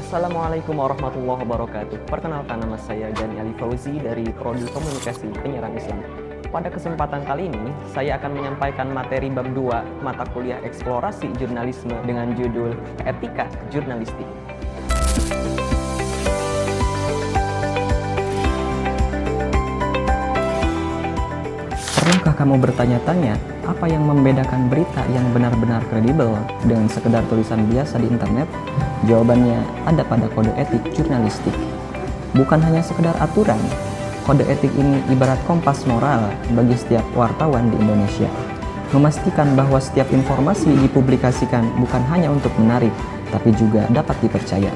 Assalamualaikum warahmatullahi wabarakatuh. Perkenalkan, nama saya Gani Ali Fauzi dari Prodi Komunikasi Penyiaran Islam. Pada kesempatan kali ini, saya akan menyampaikan materi bab 2 mata kuliah Eksplorasi Jurnalisme dengan judul Etika Jurnalistik. Pernahkah kamu bertanya-tanya, apa yang membedakan berita yang benar-benar kredibel dengan sekedar tulisan biasa di internet? Jawabannya ada pada kode etik jurnalistik. Bukan hanya sekedar aturan, kode etik ini ibarat kompas moral bagi setiap wartawan di Indonesia. Memastikan bahwa setiap informasi dipublikasikan bukan hanya untuk menarik, tapi juga dapat dipercaya.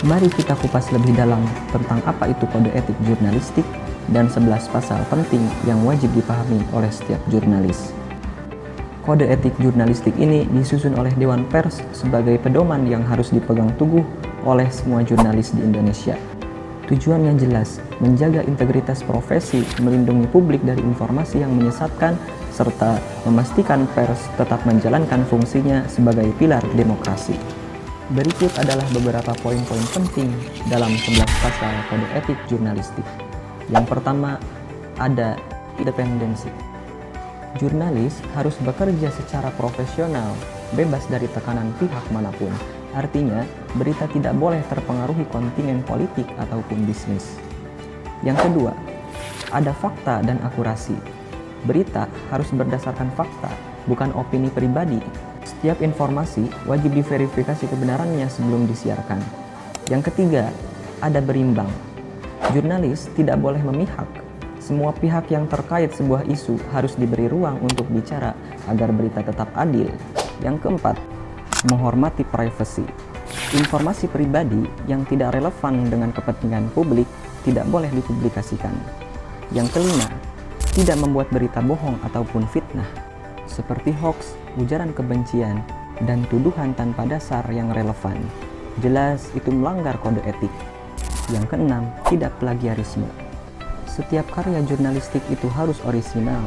Mari kita kupas lebih dalam tentang apa itu kode etik jurnalistik dan 11 pasal penting yang wajib dipahami oleh setiap jurnalis. Kode etik jurnalistik ini disusun oleh Dewan Pers sebagai pedoman yang harus dipegang teguh oleh semua jurnalis di Indonesia. Tujuannya jelas, menjaga integritas profesi, melindungi publik dari informasi yang menyesatkan, serta memastikan pers tetap menjalankan fungsinya sebagai pilar demokrasi. Berikut adalah beberapa poin-poin penting dalam 11 pasal kode etik jurnalistik. Yang pertama, ada independensi. Jurnalis harus bekerja secara profesional, bebas dari tekanan pihak manapun. Artinya, berita tidak boleh terpengaruhi kontingen politik ataupun bisnis. Yang kedua, ada fakta dan akurasi. Berita harus berdasarkan fakta, bukan opini pribadi. Setiap informasi wajib diverifikasi kebenarannya sebelum disiarkan. Yang ketiga, ada berimbang. Jurnalis tidak boleh memihak. Semua pihak yang terkait sebuah isu harus diberi ruang untuk bicara agar berita tetap adil. Yang keempat, menghormati privasi. Informasi pribadi yang tidak relevan dengan kepentingan publik tidak boleh dipublikasikan. Yang kelima, tidak membuat berita bohong ataupun fitnah, seperti hoax, ujaran kebencian, dan tuduhan tanpa dasar yang relevan. Jelas itu melanggar kode etik. Yang keenam, tidak plagiarisme. Setiap karya jurnalistik itu harus orisinal.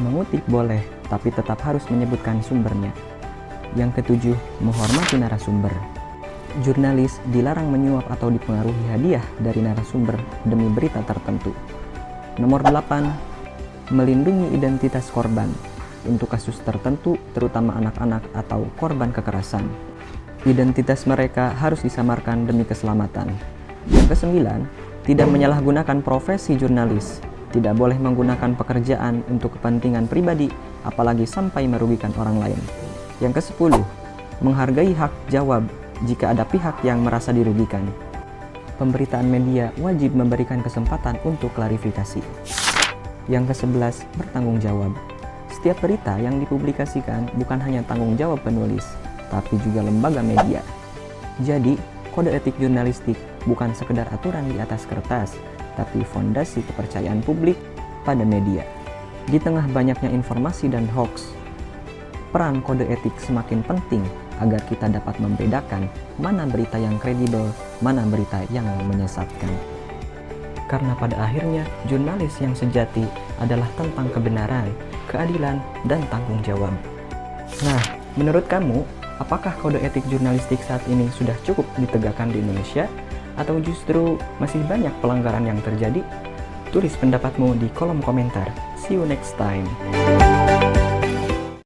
Mengutip boleh, tapi tetap harus menyebutkan sumbernya. Yang ketujuh, menghormati narasumber. Jurnalis dilarang menyuap atau dipengaruhi hadiah dari narasumber demi berita tertentu. Nomor 8, melindungi identitas korban. Untuk kasus tertentu, terutama anak-anak atau korban kekerasan, identitas mereka harus disamarkan demi keselamatan. Yang kesembilan, tidak menyalahgunakan profesi jurnalis. Tidak boleh menggunakan pekerjaan untuk kepentingan pribadi, apalagi sampai merugikan orang lain. Yang kesepuluh, menghargai hak jawab jika ada pihak yang merasa dirugikan. Pemberitaan media wajib memberikan kesempatan untuk klarifikasi. Yang kesebelas, bertanggung jawab. Setiap berita yang dipublikasikan bukan hanya tanggung jawab penulis, tapi juga lembaga media. Jadi, kode etik jurnalistik bukan sekedar aturan di atas kertas, tapi fondasi kepercayaan publik pada media. Di tengah banyaknya informasi dan hoax, peran kode etik semakin penting agar kita dapat membedakan mana berita yang kredibel, mana berita yang menyesatkan. Karena pada akhirnya, jurnalis yang sejati adalah tentang kebenaran, keadilan, dan tanggung jawab. Nah, menurut kamu, apakah kode etik jurnalistik saat ini sudah cukup ditegakkan di Indonesia? Atau justru masih banyak pelanggaran yang terjadi? Tulis pendapatmu di kolom komentar. See you next time.